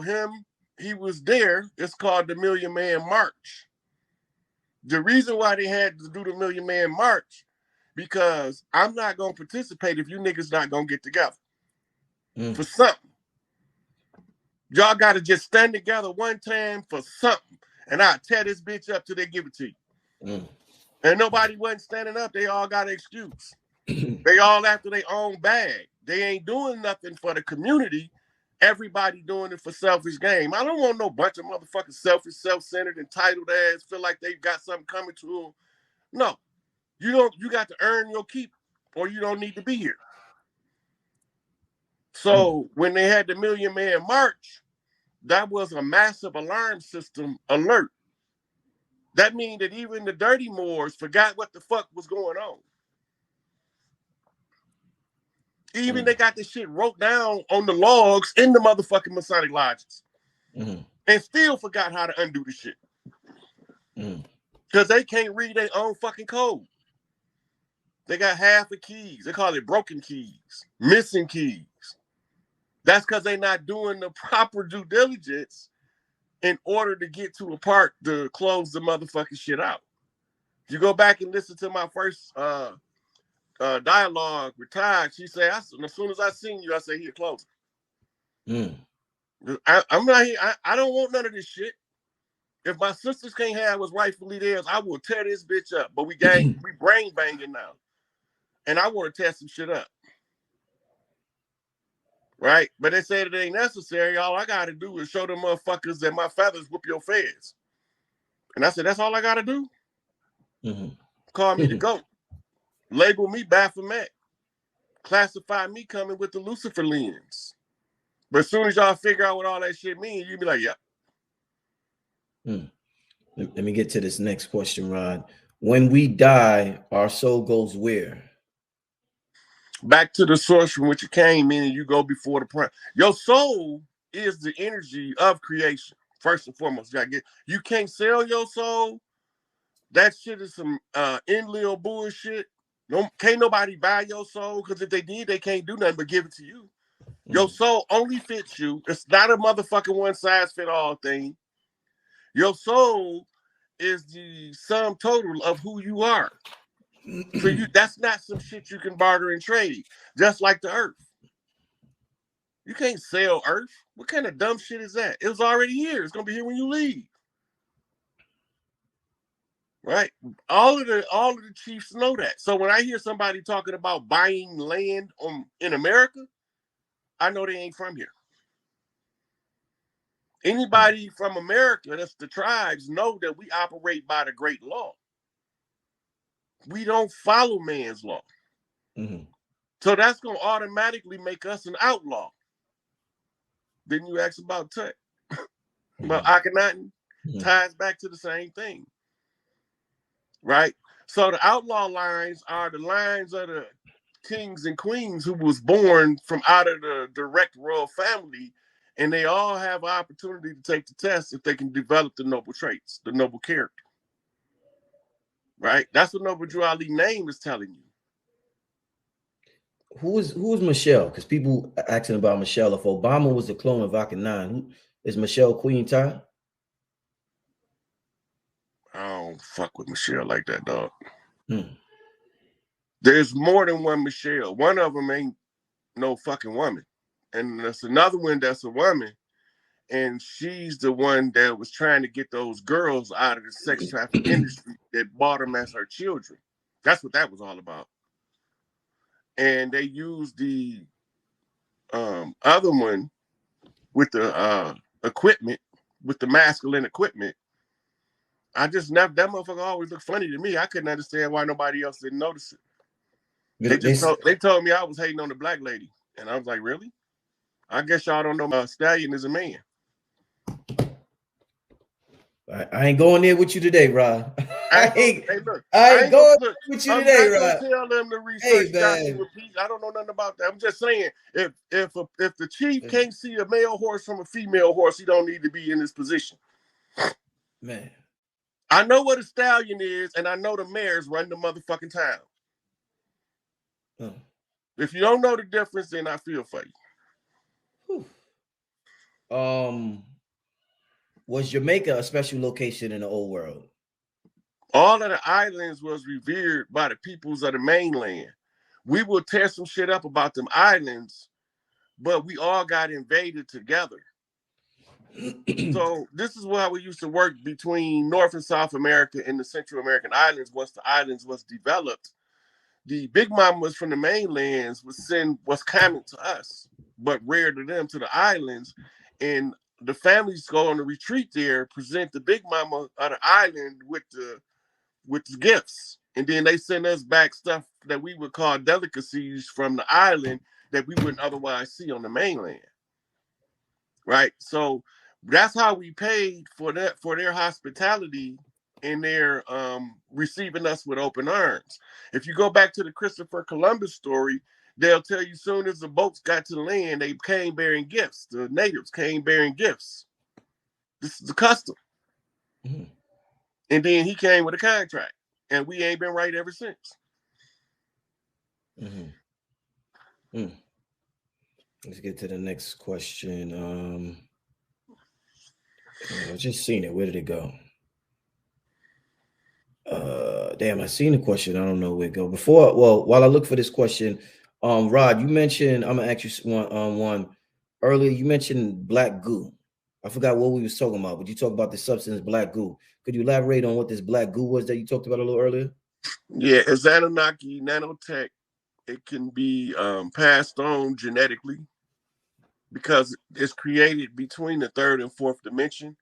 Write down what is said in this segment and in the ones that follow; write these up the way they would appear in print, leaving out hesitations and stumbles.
him, he was there. It's called the Million Man March. The reason why they had to do the Million Man March, because I'm not gonna participate if you niggas not gonna get together for something. Y'all gotta just stand together one time for something, and I'll tear this bitch up till they give it to you. And nobody wasn't standing up. They all got an excuse. They all after their own bag. They ain't doing nothing for the community. Everybody doing it for selfish game. I don't want no bunch of motherfucking selfish, self-centered, entitled ass feel like they got something coming to them. No, you don't. You got to earn your keep, or you don't need to be here. So when they had the Million Man March, that was a massive alarm system alert. That means that even the dirty Moors forgot what the fuck was going on. Even they got this shit wrote down on the logs in the motherfucking Masonic lodges. And still forgot how to undo the shit. Because they can't read their own fucking code. They got half the keys. They call it broken keys, missing keys. That's because they're not doing the proper due diligence in order to get to a part to close the motherfucking shit out. If you go back and listen to my first dialogue with Todd, she said, as soon as I seen you, I said, here, close it. I'm not here. I don't want none of this shit. If my sisters can't have what's rightfully theirs, I will tear this bitch up. But we brain banging now. And I want to tear some shit up. Right? But they said it ain't necessary. All I got to do is show them motherfuckers that my feathers whoop your feds. And I said, that's all I got to do? Call me the GOAT. Label me Baphomet. Classify me coming with the Lucifer lens. But as soon as y'all figure out what all that shit means, you be like, yep. Let me get to this next question, Rod. When we die, our soul goes where? Back to the source from which it came, meaning you go before the prime. Your soul is the energy of creation. First and foremost, you can't sell your soul. That shit is some Enlil bullshit. Can't nobody buy your soul, because if they did, they can't do nothing but give it to you. Your soul only fits you. It's not a motherfucking one-size-fit-all thing. Your soul is the sum total of who you are. So that's not some shit you can barter and trade. Just like the earth. You can't sell earth. What kind of dumb shit is that? It was already here. It's gonna be here when you leave. Right? All of the chiefs know that. So when I hear somebody talking about buying land in America, I know they ain't from here. Anybody from America, that's the tribes, know that we operate by the great law. We don't follow man's law. So that's going to automatically make us an outlaw. Then you ask about Tut, about Akhenaten, ties back to the same thing. Right? So the outlaw lines are the lines of the kings and queens who was born from out of the direct royal family, and they all have an opportunity to take the test if they can develop the noble traits, the noble character. Right? That's what Noble Drew Ali name is telling you. Who is Michelle? Because people are asking about Michelle. If Obama was a clone of Akhenaten, is Michelle Queen Ty? I don't fuck with Michelle like that, dog. There's more than one Michelle. One of them ain't no fucking woman. And there's another one that's a woman. And she's the one that was trying to get those girls out of the sex trafficking industry that bought them as her children. That's what that was all about. And they used the other one with the equipment, with the masculine equipment. I just never, that motherfucker always looked funny to me. I couldn't understand why nobody else didn't notice it. They told me I was hating on the black lady. And I was like, really? I guess y'all don't know Stallion is a man. I ain't going there with you today, Rod. I ain't going with you today, Rod. Tell them to research Joshua P. I don't know nothing about that. I'm just saying, if the chief can't see a male horse from a female horse, he don't need to be in this position. Man, I know what a stallion is, and I know the mares run the motherfucking town. If you don't know the difference, then I feel for you. Was Jamaica a special location in the old world? All of the islands was revered by the peoples of the mainland. We will tear some shit up about them islands, but we all got invaded together. So this is how we used to work between North and South America and the Central American islands. Once the islands was developed, the big mamas from the mainlands would send what's common to us, but rare to them, to the islands. And the families go on a retreat there, present the big mama of the island with the gifts. And then they send us back stuff that we would call delicacies from the island that we wouldn't otherwise see on the mainland. Right? So that's how we paid for that, for their hospitality and their receiving us with open arms. If you go back to the Christopher Columbus story, they'll tell you soon as the boats got to the land, they came bearing gifts. The natives came bearing gifts. This is the custom. Mm-hmm. And then he came with a contract, and we ain't been right ever since. Mm-hmm. Mm. Let's get to the next question. I just seen it. Where did it go? Damn, I seen the question. I don't know where it go. While I look for this question, Rod, you mentioned, I'm gonna ask you one earlier. You mentioned black goo. I forgot what we was talking about, but you talked about the substance black goo. Could you elaborate on what this black goo was that you talked about a little earlier? Yeah, it's Anunnaki nanotech. It can be passed on genetically because it's created between the third and fourth dimension.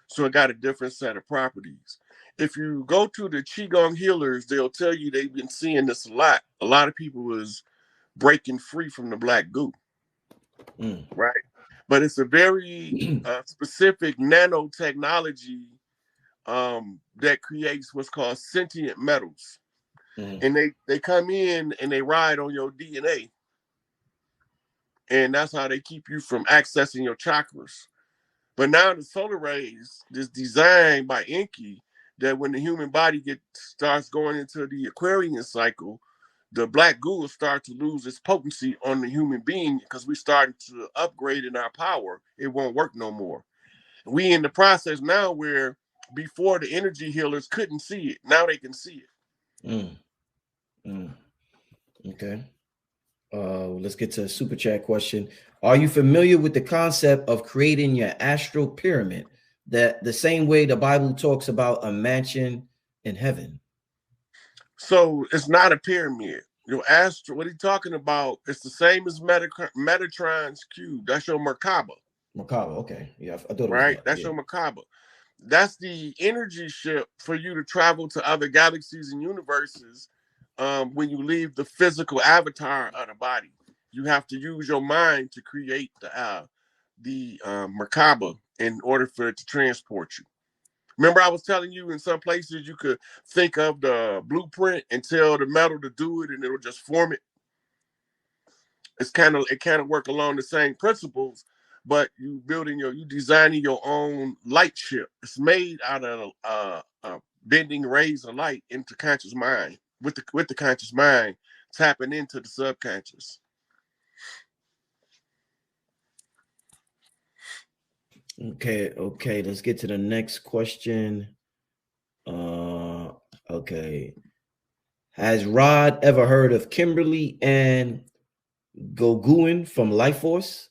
So it got a different set of properties. If you go to the Qigong healers, they'll tell you they've been seeing this a lot. A lot of people was breaking free from the black goo. Right? But it's a very specific nanotechnology that creates what's called sentient metals. And they come in and they ride on your DNA. And that's how they keep you from accessing your chakras. But now the solar rays is designed by Enki that when the human body starts going into the Aquarian cycle, the black goo will start to lose its potency on the human being because we're starting to upgrade in our power. It won't work no more. We in the process now where before the energy healers couldn't see it. Now they can see it. Okay. Let's get to a super chat question. Are you familiar with the concept of creating your astral pyramid? That the same way the Bible talks about a mansion in heaven. So it's not a pyramid. Your astral, what he's talking about, it's the same as Metatron's cube. That's your Merkabah. Merkabah, okay. Yeah, I thought it was right. That's your Merkabah. That's the energy ship for you to travel to other galaxies and universes when you leave the physical avatar of the body. You have to use your mind to create the Merkabah in order for it to transport you. Remember, I was telling you in some places you could think of the blueprint and tell the metal to do it, and it'll just form it. It kind of work along the same principles, but you designing your own light ship. It's made out of bending rays of light into conscious mind with the conscious mind tapping into the subconscious. Okay, let's get to the next question. Okay. Has Rod ever heard of Kimberly and Gauguin from Life Force?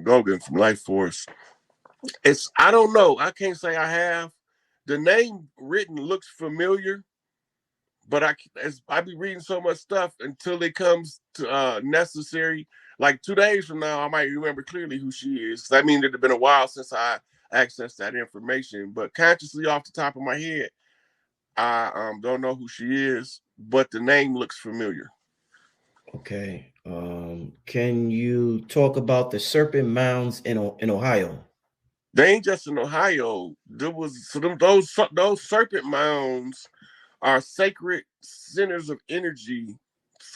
Gauguin from Life Force. I don't know. I can't say I have. The name written looks familiar, but I be reading so much stuff until it comes to necessary. Like 2 days from now, I might remember clearly who she is. I mean, it had been a while since I accessed that information, but consciously off the top of my head, I don't know who she is, but the name looks familiar. Okay. Can you talk about the Serpent Mounds in Ohio? They ain't just in Ohio. Those Serpent Mounds are sacred centers of energy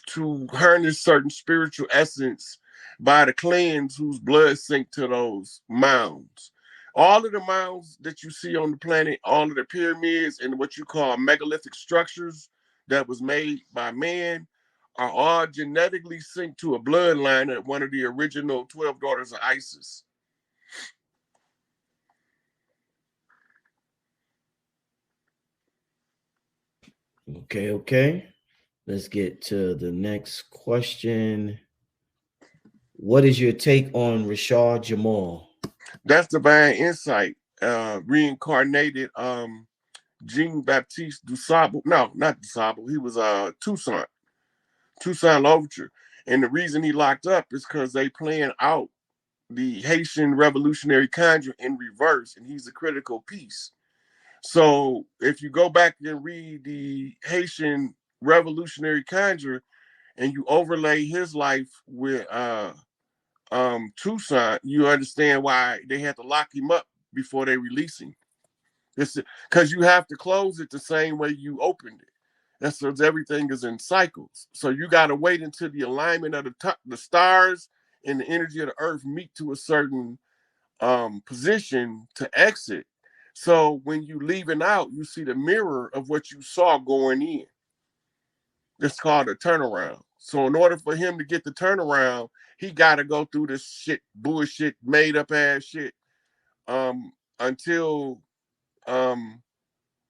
to harness certain spiritual essence by the clans whose blood sink to those mounds. All of the mounds that you see on the planet, all of the pyramids and what you call megalithic structures that was made by man are all genetically synced to a bloodline of one of the original 12 daughters of Isis. Okay. Let's get to the next question. What is your take on Rashad Jamal? That's divine insight. Reincarnated Jean Baptiste Dusable. No, not Dusable. He was Tucson Overture. And the reason he locked up is because they playing out the Haitian Revolutionary Conjure in reverse, and he's a critical piece. So if you go back and read the Haitian Revolutionary Conjure and you overlay his life with Tucson, you understand why they had to lock him up before they release him. It's because you have to close it the same way you opened it. That's because everything is in cycles. So you got to wait until the alignment of the stars and the energy of the earth meet to a certain position to exit. So when you leaving out, you see the mirror of what you saw going in. It's called a turnaround. So in order for him to get the turnaround, he got to go through this shit, bullshit, made up ass shit, until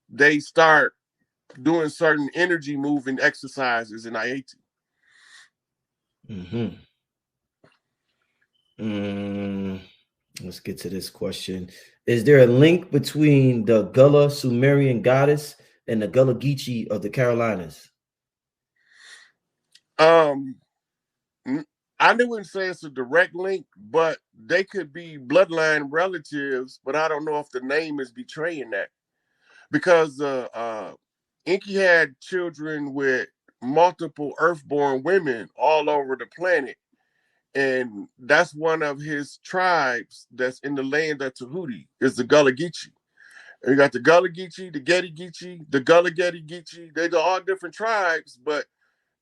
they start doing certain energy moving exercises in IAT. Let's get to this question. Is there a link between the Gullah Sumerian goddess and the Gullah Geechee of the Carolinas? I wouldn't say it's a direct link, but they could be bloodline relatives, but I don't know if the name is betraying that. Because Inky had children with multiple earthborn women all over the planet. And that's one of his tribes that's in the land of Tahuti, is the Gullah Geechee. And you got the Gullah Geechee, the Getty Geechee, the Gullah Getty Geechee. They're all different tribes, but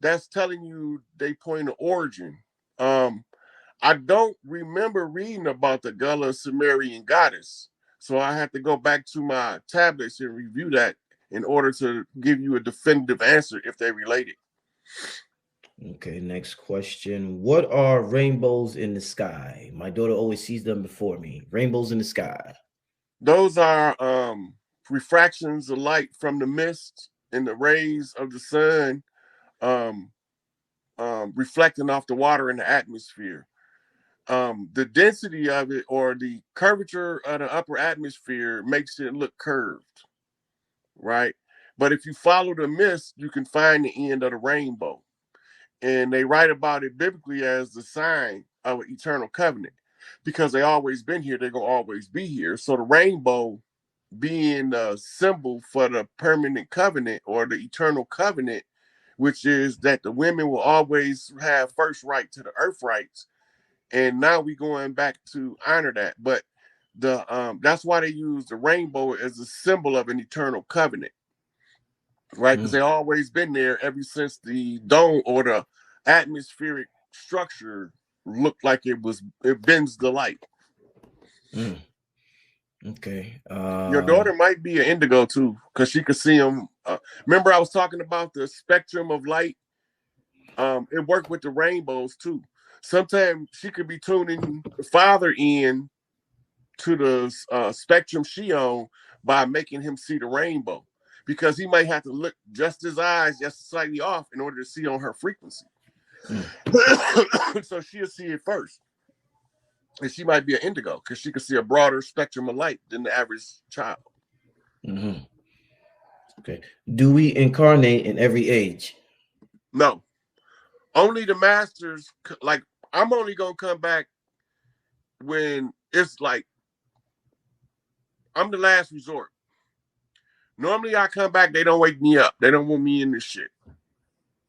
that's telling you they point of origin. I don't remember reading about the Gullah Sumerian goddess. So I have to go back to my tablets and review that in order to give you a definitive answer if they're related. Okay, next question. What are rainbows in the sky? My daughter always sees them before me. Rainbows in the sky. Those are refractions of light from the mist and the rays of the sun um, reflecting off the water in the atmosphere. The density of it or the curvature of the upper atmosphere makes it look curved, right? But if you follow the mist, you can find the end of the rainbow. And they write about it biblically as the sign of an eternal covenant because they always been here, they're going to always be here. So the rainbow being a symbol for the permanent covenant or the eternal covenant, which is that the women will always have first right to the earth rights. And now we going back to honor that. But that's why they use the rainbow as a symbol of an eternal covenant, right? Because they always been there ever since the dome or the atmospheric structure looked like it bends the light. Okay. Your daughter might be an indigo too, because she could see them. Remember, I was talking about the spectrum of light. It worked with the rainbows too. Sometimes she could be tuning the father in to the spectrum she on by making him see the rainbow, because he might have to look just his eyes just slightly off in order to see on her frequency. So she'll see it first. And she might be an indigo because she can see a broader spectrum of light than the average child. Okay. Do we incarnate in every age? No. Only the masters, like, I'm only going to come back when it's like, I'm the last resort. Normally I come back, they don't wake me up. They don't want me in this shit.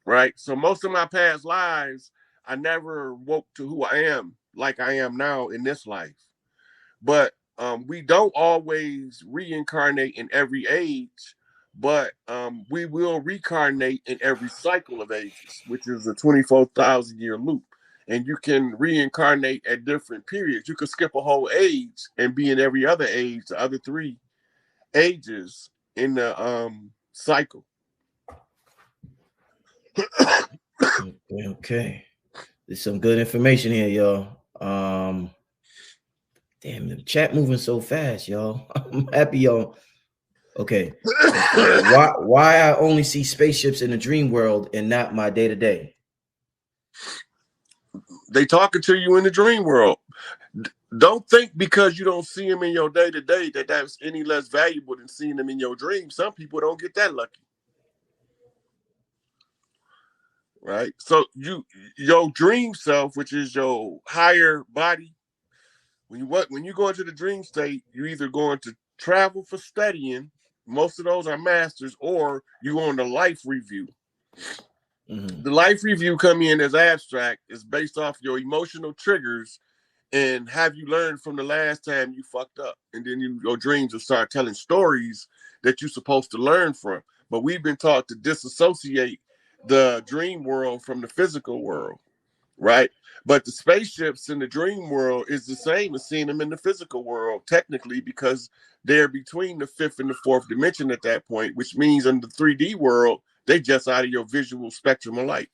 Right? So most of my past lives, I never woke to who I am like I am now in this life. But we don't always reincarnate in every age, but we will reincarnate in every cycle of ages, which is a 24,000 year loop. And you can reincarnate at different periods. You could skip a whole age and be in every other age, the other 3 ages in the cycle. Okay. There's some good information here, y'all. Damn, the chat moving so fast, y'all. I'm happy y'all. Okay. Why I only see spaceships in the dream world and not my day-to-day? They talking to you in the dream world. Don't think because you don't see them in your day-to-day that that's any less valuable than seeing them in your dream. Some people don't get that lucky. Right? So your dream self, which is your higher body, when you go into the dream state, you're either going to travel for studying, most of those are masters, or you go on the life review. Mm-hmm. The life review come in as abstract, is based off your emotional triggers and have you learned from the last time you fucked up. And then your dreams will start telling stories that you're supposed to learn from. But we've been taught to disassociate the dream world from the physical world, right? But the spaceships in the dream world is the same as seeing them in the physical world, technically, because they're between the fifth and the fourth dimension at that point, which means in the 3D world, they just out of your visual spectrum of light.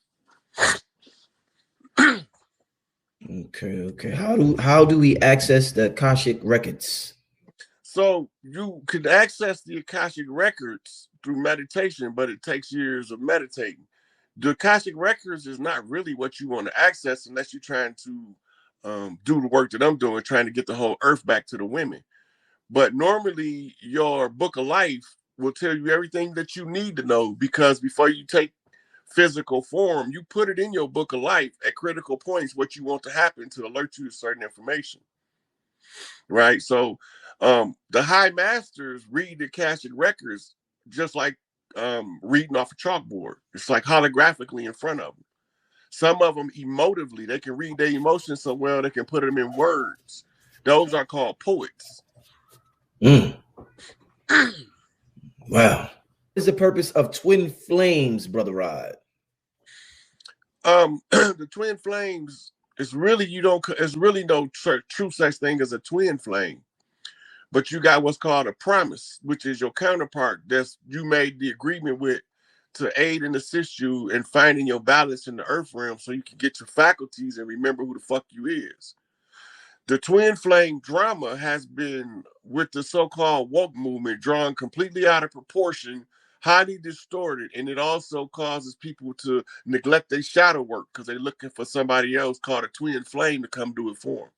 Okay. How do we access the Akashic records? So you can access the Akashic records through meditation, but it takes years of meditating. The Akashic records is not really what you want to access unless you're trying to do the work that I'm doing, trying to get the whole earth back to the women. But normally your book of life will tell you everything that you need to know, because before you take physical form, you put it in your book of life at critical points what you want to happen to alert you to certain information. Right. So the high masters read the Akashic records just like reading off a chalkboard. It's like holographically in front of them. Some of them emotively, they can read their emotions so well they can put them in words. Those are called poets. Mm. Wow. What is the purpose of twin flames, Brother Rod? The twin flames is really it's really no true such thing as a twin flame. But you got what's called a promise, which is your counterpart that's you made the agreement with to aid and assist you in finding your balance in the earth realm so you can get your faculties and remember who the fuck you is. The twin flame drama has been, with the so-called woke movement, drawn completely out of proportion, highly distorted, and it also causes people to neglect their shadow work because they're looking for somebody else called a twin flame to come do it for them.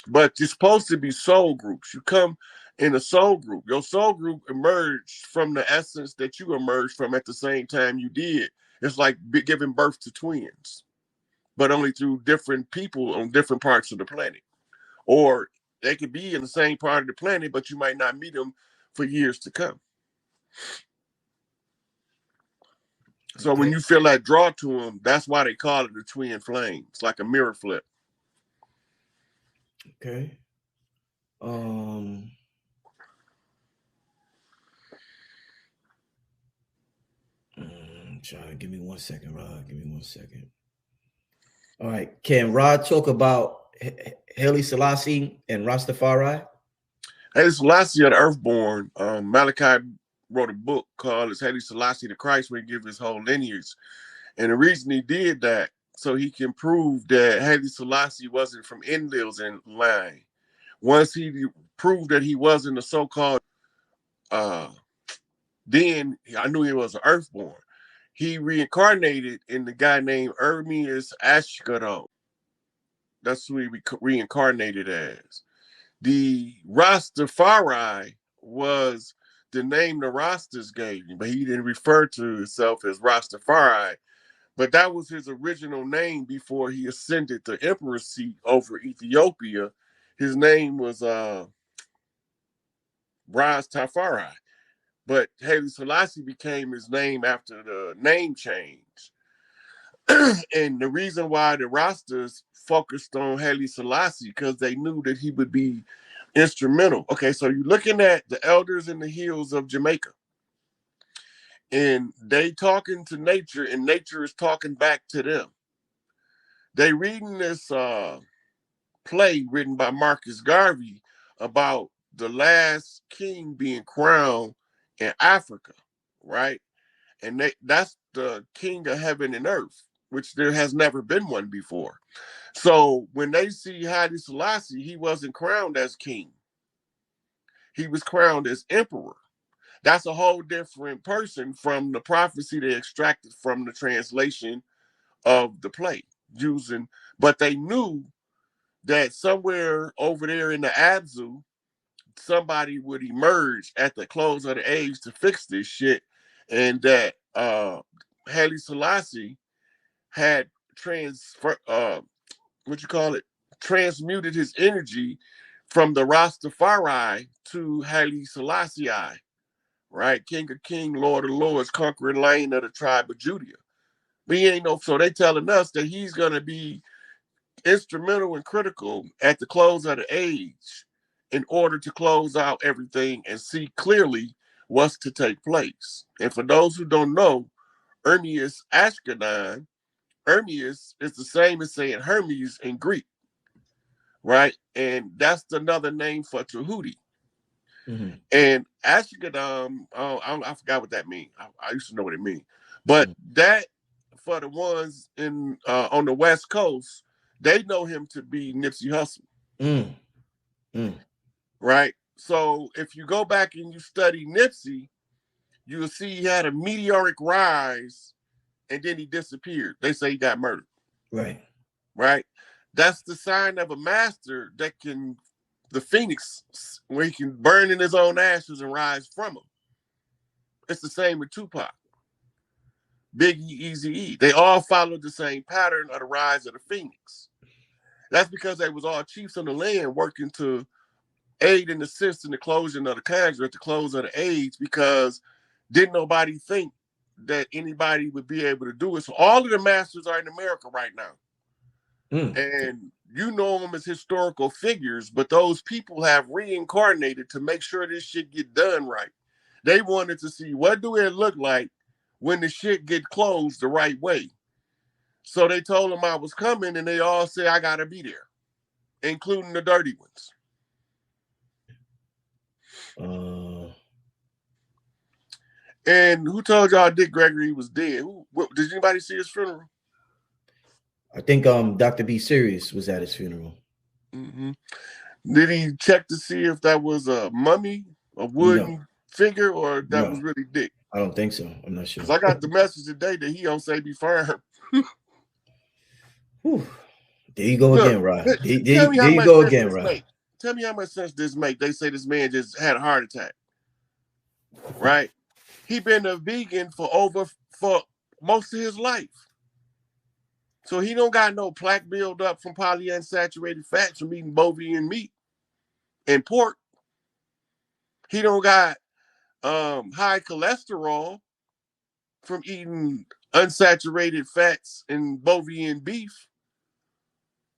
But you're supposed to be soul groups. You come in a soul group. Your soul group emerged from the essence that you emerged from at the same time you did. It's like giving birth to twins, but only through different people on different parts of the planet. Or they could be in the same part of the planet, but you might not meet them for years to come. So when you feel that draw to them, that's why they call it the twin flame. It's like a mirror flip. Okay. Trying to give me 1 second, Rod. Give me 1 second. All right. Can Rod talk about Haile Selassie and Rastafari? Haile Selassie of the Earthborn, Malachi wrote a book called Haile Selassie the Christ, where he gives his whole lineage. And the reason he did that, so he can prove that Haile Selassie wasn't from Enlil's in line. Once he proved that he wasn't a so-called, then I knew he was an Earthborn. He reincarnated in the guy named Hermes Ashkadon. That's who he reincarnated as. The Rastafari was the name the Rastas gave him, but he didn't refer to himself as Rastafari. But that was his original name before he ascended the emperor seat over Ethiopia. His name was Rastafari. But Haile Selassie became his name after the name change. And the reason why the Rastas focused on Haile Selassie, because they knew that he would be instrumental. Okay, so you're looking at the elders in the hills of Jamaica, and they talking to nature, and nature is talking back to them. They reading this play written by Marcus Garvey about the last king being crowned in Africa, right? And that's the king of heaven and earth, which there has never been one before. So when they see Haile Selassie, he wasn't crowned as king. He was crowned as emperor. That's a whole different person from the prophecy they extracted from the translation of the play using, but they knew that somewhere over there in the Abzu, somebody would emerge at the close of the age to fix this shit, and that Haile Selassie had what you call it, transmuted his energy from the Rastafari to Haile Selassie, right? King of King, Lord of Lords, conquering lion of the tribe of Judah. But he ain't no, so they telling us that he's gonna be instrumental and critical at the close of the age in order to close out everything and see clearly what's to take place. And for those who don't know, Hermes Ashkenaz, Hermes is the same as saying Hermes in Greek, right? And that's another name for Tahuti. Mm-hmm. And Ashkenaz, I forgot what that means. I used to know what it means. But that, for the ones in on the West Coast, they know him to be Nipsey Hussle. Right? So if you go back and you study Nipsey, you'll see he had a meteoric rise and then he disappeared. They say he got murdered. Right. Right? That's the sign of a master that can, the phoenix, where he can burn in his own ashes and rise from them. It's the same with Tupac, Biggie, Eazy-E. They all followed the same pattern of the rise of the phoenix. That's because they was all chiefs on the land working to aid and assist in the closing of the conjure at the close of the age, because didn't nobody think that anybody would be able to do it. So all of the masters are in America right now. And you know them as historical figures, but those people have reincarnated to make sure this shit get done right. They wanted to see what do it look like when the shit get closed the right way. So they told them I was coming, and they all said I gotta be there, including the dirty ones. And who told y'all Dick Gregory was dead? Did anybody see his funeral? I think Dr. B. Sirius was at his funeral. Mm-hmm. Did he check to see if that was a mummy, a wooden figure, or that was really Dick? I don't think so. I'm not sure. Because I got the message today that he don't say be firm. There you go again, Rod. There you go again, Rod. Tell me how much sense this make. They say this man just had a heart attack. Right? He been a vegan for most of his life. So he don't got no plaque build up from polyunsaturated fats from eating bovine meat and pork. He don't got high cholesterol from eating unsaturated fats and bovine beef.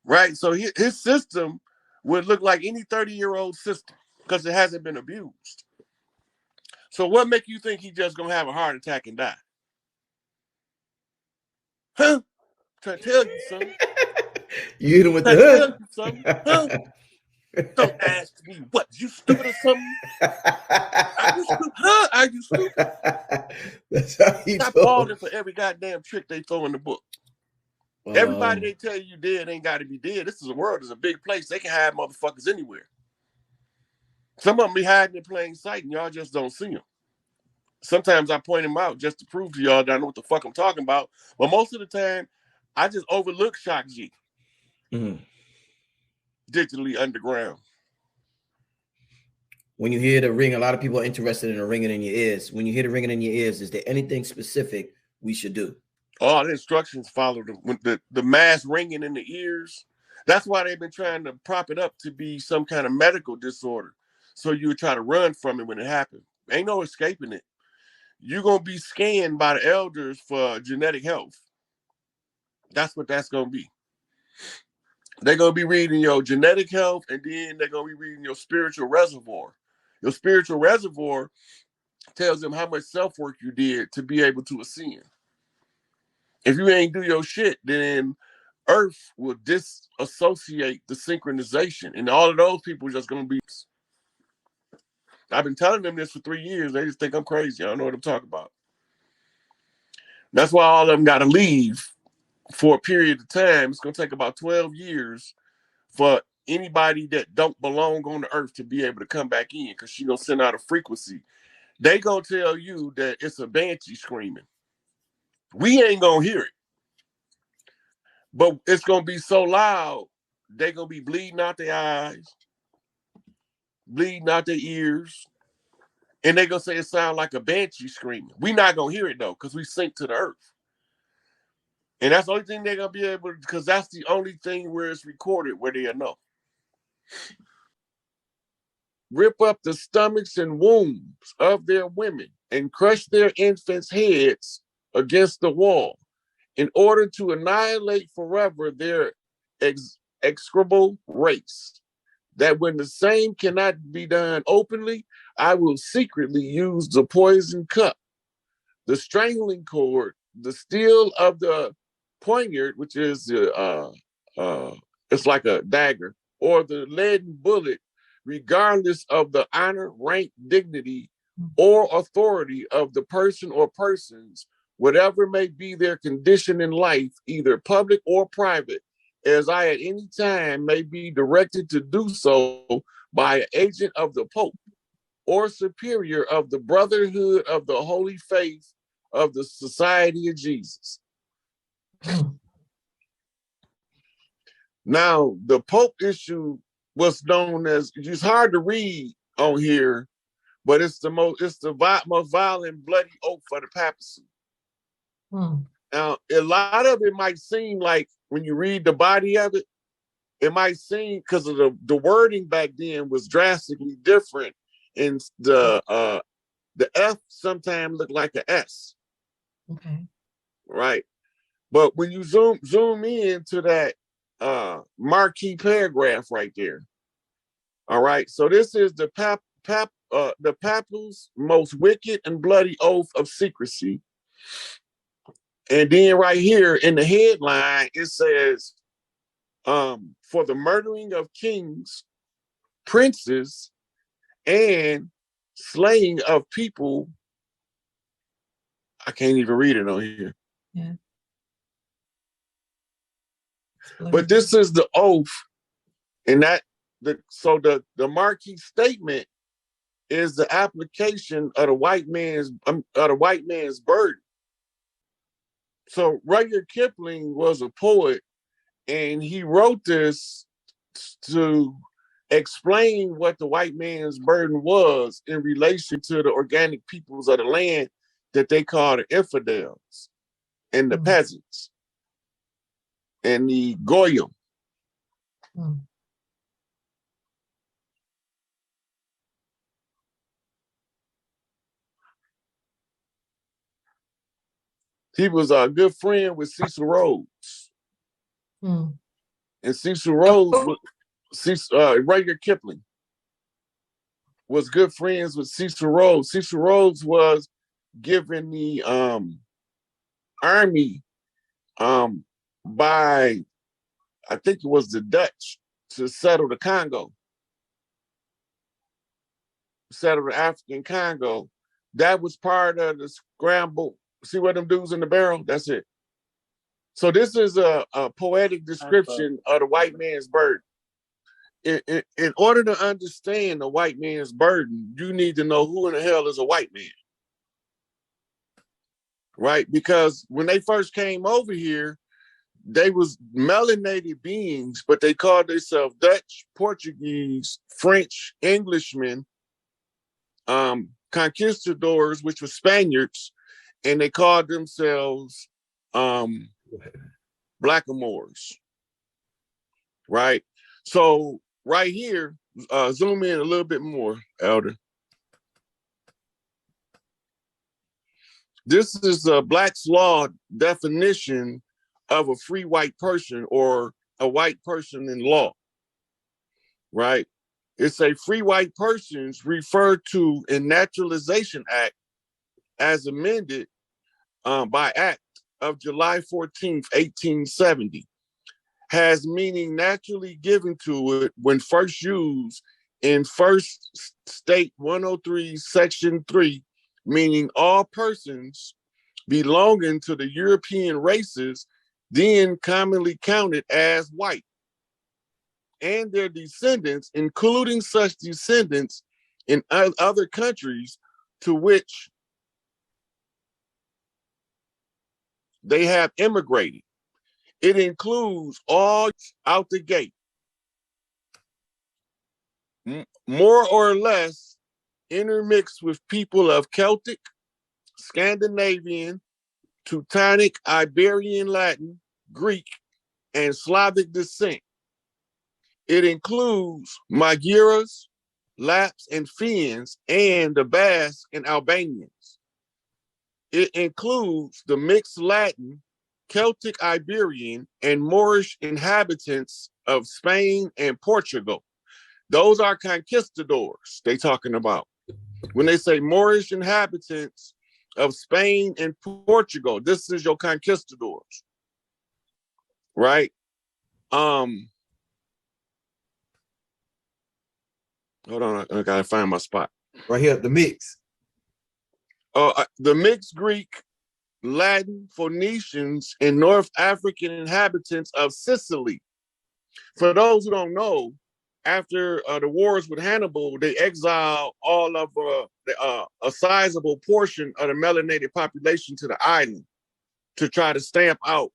Right? So his system would look like any 30-year-old system because it hasn't been abused. So what make you think he just gonna have a heart attack and die? Huh? Trying to tell you something. You hit him with the hood. Huh? Don't ask me what, you stupid or something? Are you stupid? Huh? Are you stupid? That's how he Stop falling for every goddamn trick they throw in the book. Everybody they tell you dead ain't got to be dead. This is a world, it's a big place. They can hide motherfuckers anywhere. Some of them be hiding in plain sight and y'all just don't see them. Sometimes I point them out just to prove to y'all that I know what the fuck I'm talking about. But most of the time, I just overlook Shock G. Digitally underground. When you hear the ring, a lot of people are interested in the ringing in your ears. When you hear the ringing in your ears, is there anything specific we should do? All the instructions follow the mass ringing in the ears. That's why they've been trying to prop it up to be some kind of medical disorder. So you would try to run from it when it happens. Ain't no escaping it. You're going to be scanned by the elders for genetic health. That's what that's going to be. They're going to be reading your genetic health, and then they're going to be reading your spiritual reservoir. Your spiritual reservoir tells them how much self-work you did to be able to ascend. If you ain't do your shit, then Earth will disassociate the synchronization, and all of those people are just going to be... I've been telling them this for 3 years. They just think I'm crazy. I don't know what I'm talking about. That's why all of them got to leave for a period of time. It's going to take about 12 years for anybody that don't belong on the earth to be able to come back in, because she's going to send out a frequency. They going to tell you that it's a banshee screaming. We ain't going to hear it. But it's going to be so loud, they're going to be bleeding out their eyes, bleeding out their ears, and they're going to say it sounds like a banshee screaming. We're not going to hear it, though, because we sink to the earth. And that's the only thing they're going to be able to, because that's the only thing where it's recorded where they'll know. Rip up the stomachs and wombs of their women and crush their infants' heads against the wall in order to annihilate forever their execrable race. That when the same cannot be done openly, I will secretly use the poison cup, the strangling cord, the steel of the poignard, which is it's like a dagger, or the leaden bullet, regardless of the honor, rank, dignity, or authority of the person or persons, whatever may be their condition in life, either public or private, as I at any time may be directed to do so by an agent of the Pope or superior of the Brotherhood of the Holy Faith of the Society of Jesus. Now, the Pope issue was known as, it's hard to read on here, but it's the most violent, bloody oath for the papacy. Now, a lot of it might seem like, when you read the body of it, it might seem, because of the wording back then was drastically different, and the F sometimes looked like an S. Okay. Right. But when you zoom in to that marquee paragraph right there. All right. So this is the papal's most wicked and bloody oath of secrecy. And then right here in the headline, it says, for the murdering of kings, princes, and slaying of people. I can't even read it on here. Yeah. But this is the oath, and so the marquee statement is the application of the white man's burden. So Rudyard Kipling was a poet, and he wrote this to explain what the white man's burden was in relation to the organic peoples of the land that they call the infidels and the peasants and the goyim. He was a good friend with Cecil Rhodes. And Cecil Rhodes, Rudyard Kipling, was good friends with Cecil Rhodes. Cecil Rhodes was given the army by, I think it was the Dutch, to settle the Congo, settle the African Congo. That was part of the scramble. See what them dudes in the barrel? That's it. So this is a poetic description of the white man's burden. In order to understand the white man's burden, you need to know who in the hell is a white man. Right? Because when they first came over here, they was melanated beings, but they called themselves Dutch, Portuguese, French, Englishmen, conquistadors, which were Spaniards, and they called themselves blackamoors. Right? So right here, zoom in a little bit more, Elder. This is a Black's Law definition of a free white person or a white person in law, right? It's a free white persons referred to in Naturalization Act as amended by Act of July 14th, 1870, has meaning naturally given to it when first used in First State 103, Section 3, meaning all persons belonging to the European races then commonly counted as white, and their descendants, including such descendants in other countries to which they have immigrated. It includes all out the gate, more or less intermixed with people of Celtic, Scandinavian, Teutonic, Iberian, Latin, Greek, and Slavic descent. It includes Magyars, Lapps, and Finns, and the Basque and Albanians. It includes the mixed Latin, Celtic, Iberian, and Moorish inhabitants of Spain and Portugal. Those are conquistadors they talking about. When they say Moorish inhabitants of Spain and Portugal, this is your conquistadors, right? Hold on, I gotta find my spot. Right here, the mix. The mixed Greek, Latin, Phoenicians, and North African inhabitants of Sicily. For those who don't know, after the wars with Hannibal, they exiled all of a sizable portion of the melanated population to the island to try to stamp out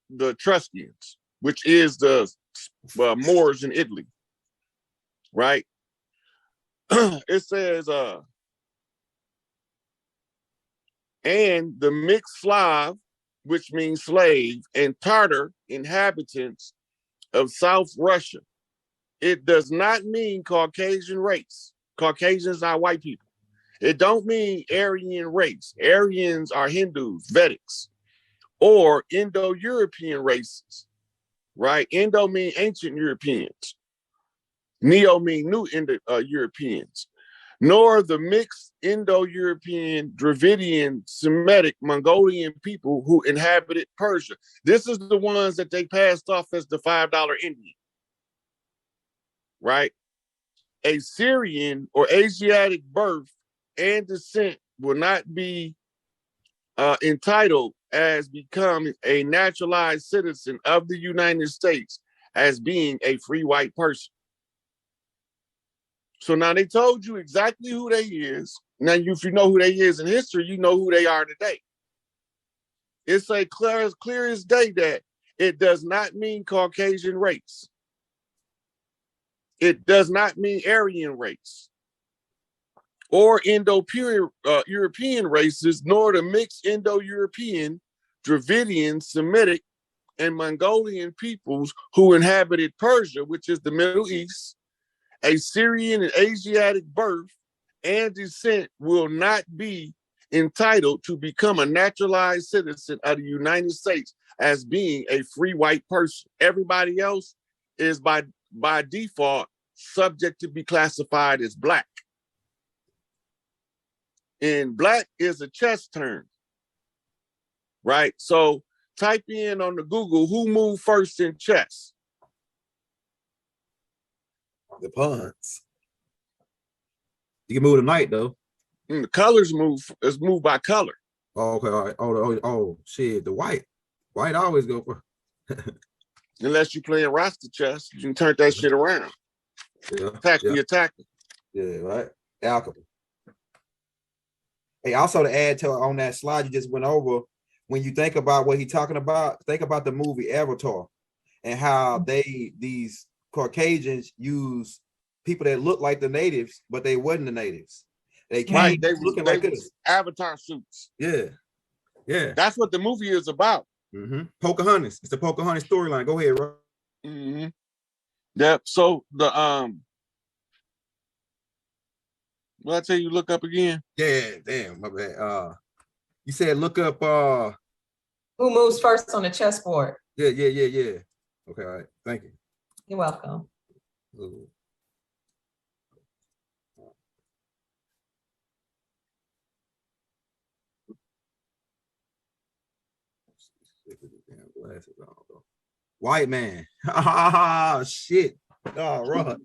the Etruscans, which is the Moors in Italy, right? It says, and the mixed Slav, which means slave, and Tartar inhabitants of South Russia. It does not mean Caucasian race. Caucasians are white people. It don't mean Aryan race. Aryans are Hindus, Vedics, or Indo-European races, right? Indo mean ancient Europeans. Neo mean new Indo-Europeans. Nor the mixed Indo-European, Dravidian, Semitic, Mongolian people who inhabited Persia. This is the ones that they passed off as the $5 Indian, right? A Syrian or Asiatic birth and descent will not be entitled as becoming a naturalized citizen of the United States as being a free white person. So now they told you exactly who they is. Now, if you know who they is in history, you know who they are today. It's a clear as day that it does not mean Caucasian race. It does not mean Aryan race or Indo-European races, nor the mixed Indo-European, Dravidian, Semitic, and Mongolian peoples who inhabited Persia, which is the Middle East. A Syrian and Asiatic birth and descent will not be entitled to become a naturalized citizen of the United States as being a free white person. Everybody else is by default subject to be classified as black. And black is a chess term, right? So type in on the Google, who moved first in chess? The pawns. You can move the knight though. The colors is moved by color. Oh, okay, all right. Oh, shit. The white always go for. Unless you're playing roster chess, you can turn that shit around. Yeah, Attack the attacker. Yeah, right. Alchemy. Hey, also to add to on that slide you just went over, when you think about what he's talking about, think about the movie Avatar and how these Caucasians use people that look like the natives, but they wasn't the natives. They came right, they looking like this. Avatar suits. Yeah. That's what the movie is about. Pocahontas. It's the Pocahontas storyline. Go ahead, Rob. Yep. So the well, I tell you, look up again. Yeah, damn, my bad. You said look up who moves first on the chessboard. Yeah. Okay, all right. Thank you. You're welcome. Ooh. Glasses on, though. White man. Ah, shit. Oh, right.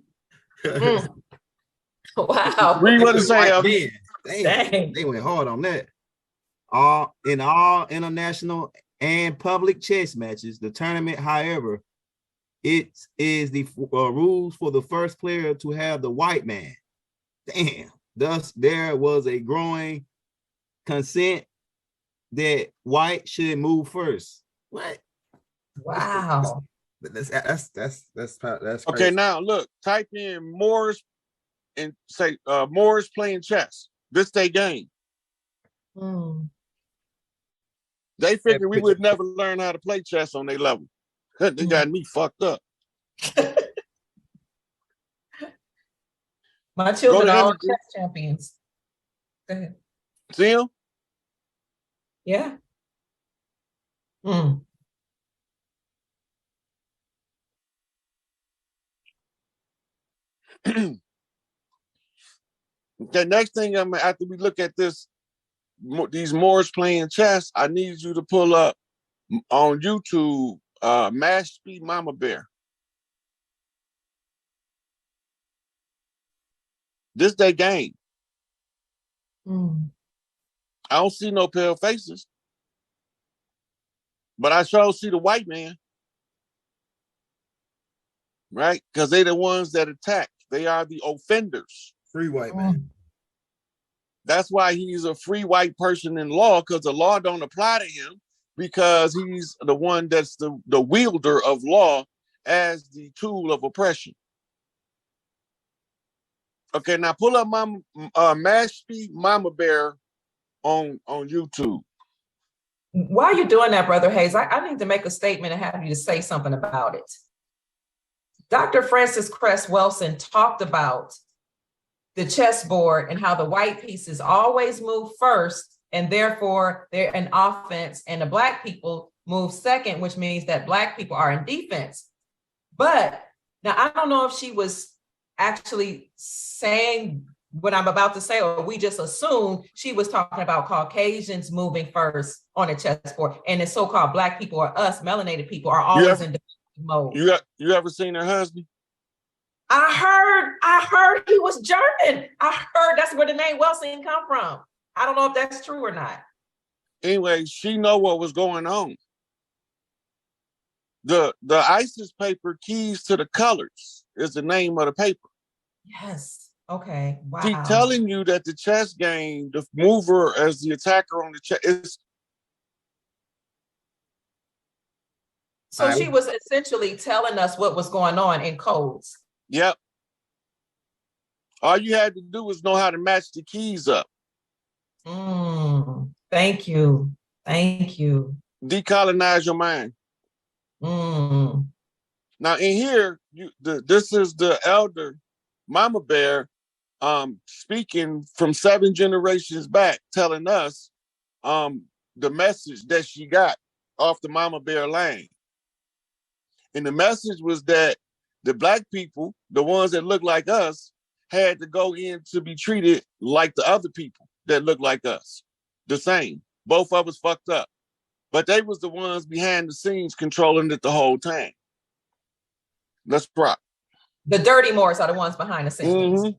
Wow. Read what it say. Dang. They went hard on that. In all international and public chess matches. The tournament, however, it is the rules for the first player to have the white man. Damn. Thus, there was a growing consent that white should move first. What? Wow. That's Okay, crazy. now look, type in Moors and say Moors playing chess. This they game. Mm. They figured we would never learn how to play chess on their level. They got me fucked up. My children to are all images. chess champions. Go ahead. See them? Yeah. Mm. The next thing after we look at this, these Moors playing chess, I need you to pull up on YouTube Mash Speed Mama Bear. This they game. Mm. I don't see no pale faces, but I sure see the white man, right? Because they're the ones that attack. They are the offenders. Free white man. That's why he's a free white person in law, because the law don't apply to him, because he's the one that's the wielder of law as the tool of oppression. Okay, now pull up my Mash Speed Mama Bear on YouTube. While you're doing that, Brother Hayes, I need to make a statement and have you to say something about it. Dr. Francis Cress Welsing talked about the chessboard and how the white pieces always move first, and therefore they're in offense, and the black people move second, which means that black people are in defense. But now I don't know if she was actually saying what I'm about to say, or we just assumed she was talking about Caucasians moving first on the chessboard, and the so-called black people, or us melanated people, are always in defensive mode. You ever seen her husband? I heard he was German. I heard that's where the name Welsing come from. I don't know if that's true or not. Anyway, she know what was going on. The ISIS paper, Keys to the Colors, is the name of the paper. Yes. Okay. Wow. She's telling you that the chess game, the mover as the attacker on the chess is. So she was essentially telling us what was going on in codes. Yep. All you had to do was know how to match the keys up. Thank you. Thank you. Decolonize your mind. Now in here, this is the elder Mama Bear speaking from 7 generations back, telling us the message that she got off the Mama Bear line. And the message was that the black people, the ones that look like us, had to go in to be treated like the other people that look like us. The same. Both of us fucked up. But they was the ones behind the scenes controlling it the whole time. Let's rock. The dirty Moors are the ones behind the scenes.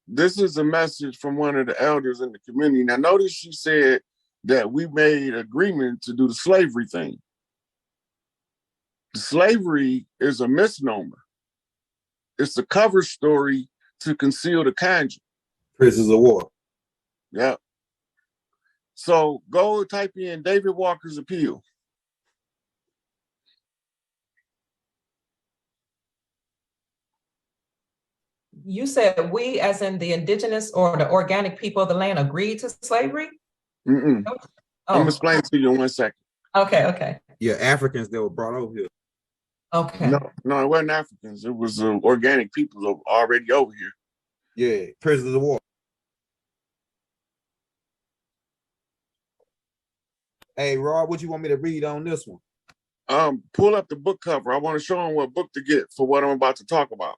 This is a message from one of the elders in the community. Now notice she said that we made agreement to do the slavery thing. Slavery is a misnomer. It's a cover story to conceal the kanji. Prisoners of war. Yeah. So go type in David Walker's appeal. You said we, as in the indigenous or the organic people of the land, agreed to slavery? I'm gonna explain to you in 1 second. Okay. Yeah, Africans that were brought over here. Okay. No, it wasn't Africans. It was organic people already over here. Yeah, prisoners of war. Hey, Rob, what you want me to read on this one? Pull up the book cover. I want to show them what book to get for what I'm about to talk about.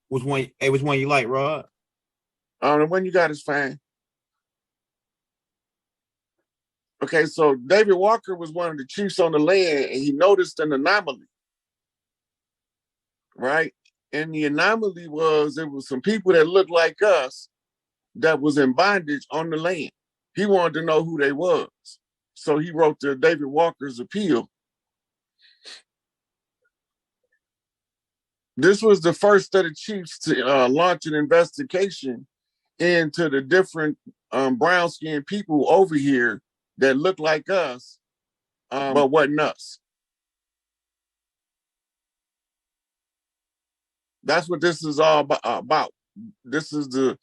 Which one you like, Rod? The one you got is fine. Okay, so David Walker was one of the chiefs on the land, and he noticed an anomaly, right? And the anomaly was, it was some people that looked like us that was in bondage on the land. He wanted to know who they was. So he wrote the David Walker's Appeal. This was the first of the chiefs to launch an investigation into the different brown-skinned people over here that look like us, but wasn't us. That's what this is all about. This is the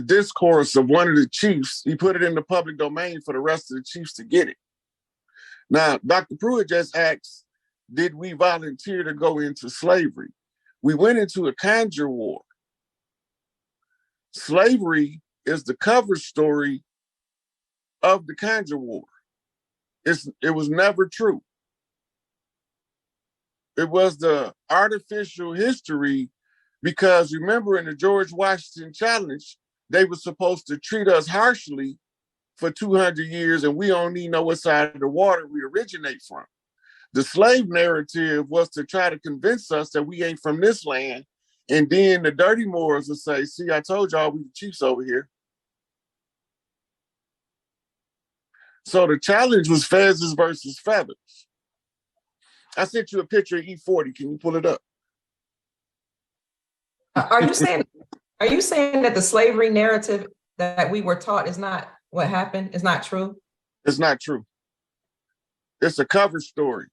discourse of one of the chiefs. He put it in the public domain for the rest of the chiefs to get it. Now, Dr. Pruitt just asked, did we volunteer to go into slavery? We went into a conjure war. Slavery is the cover story of the conjure war. It was never true. It was the artificial history, because remember in the George Washington Challenge, they were supposed to treat us harshly for 200 years, and we don't even know what side of the water we originate from. The slave narrative was to try to convince us that we ain't from this land, and then the dirty Moors would say, see, I told y'all we the chiefs over here. So the challenge was fezzes versus feathers. I sent you a picture of E40. Can you pull it up? Are you saying that the slavery narrative that we were taught is not what happened? Is not true? It's not true. It's a cover story.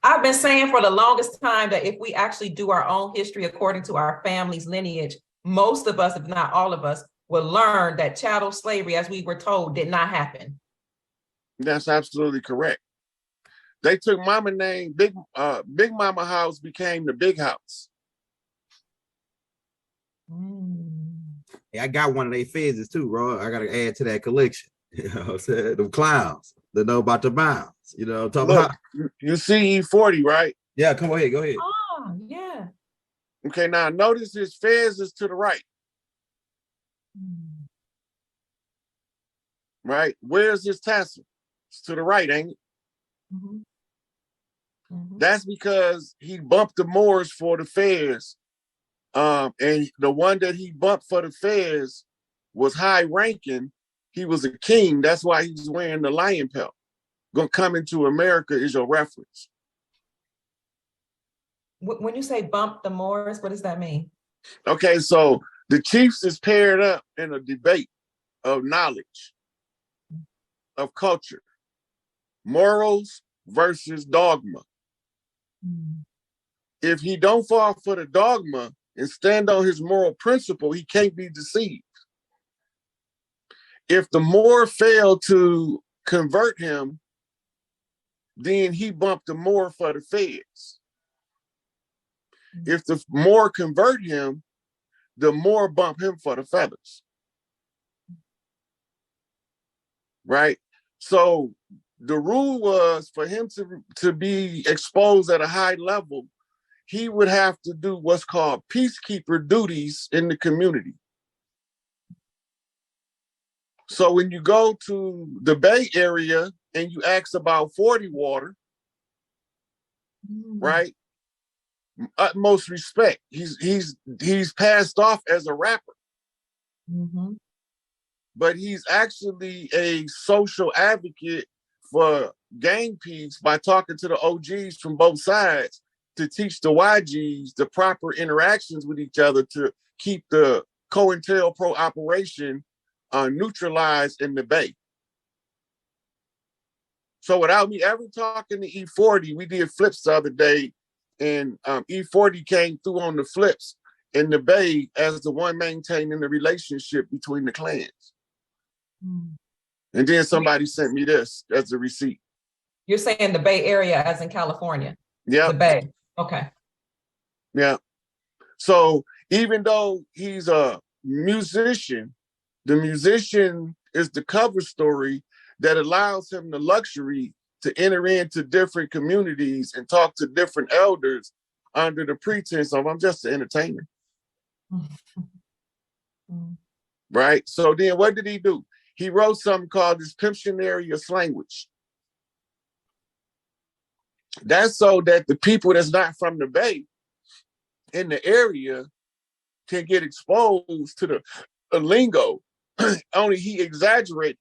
I've been saying for the longest time that if we actually do our own history according to our family's lineage, most of us, if not all of us, will learn that chattel slavery, as we were told, did not happen. That's absolutely correct. They took mama name, Big Mama House became the Big House. Yeah, I got one of their fezzes too, bro. I gotta add to that collection. You know what I'm saying? Them clowns that know about the mounds. You know what I'm talking about? You see E40, right? Yeah, come ahead, go ahead. Oh, yeah. Okay, now notice his fez is to the right. Right? Where's his tassel? It's to the right, ain't it? Mm-hmm. Mm-hmm. That's because he bumped the Moors for the fez. And the one that he bumped for the fez was high ranking. He was a king. That's why he's wearing the lion pelt. Gonna come into America is your reference. When you say bump the Moors, what does that mean? Okay, so the chiefs is paired up in a debate of knowledge, of culture, morals versus dogma. If he don't fall for the dogma and stand on his moral principle, he can't be deceived. If the Moor failed to convert him, then he bumped the Moor for the feds. If the Moor convert him, the Moor bump him for the feathers. Right? So the rule was for him to be exposed at a high level, he would have to do what's called peacekeeper duties in the community. So when you go to the Bay Area and you ask about 40 water, right? Utmost respect. He's passed off as a rapper. Mm-hmm. But he's actually a social advocate for gang peace by talking to the OGs from both sides to teach the YGs the proper interactions with each other to keep the COINTELPRO operation neutralized in the Bay. So without me ever talking to E40, we did flips the other day, and E40 came through on the flips in the Bay as the one maintaining the relationship between the clans. And then somebody sent me this as a receipt. You're saying the Bay Area as in California? Yeah. The Bay, okay. Yeah. So even though he's a musician, the musician is the cover story that allows him the luxury to enter into different communities and talk to different elders under the pretense of, I'm just an entertainer. Right? So then what did he do? He wrote something called his Pimptionary of Language. That's so that the people that's not from the Bay in the area can get exposed to the lingo. Only he exaggerated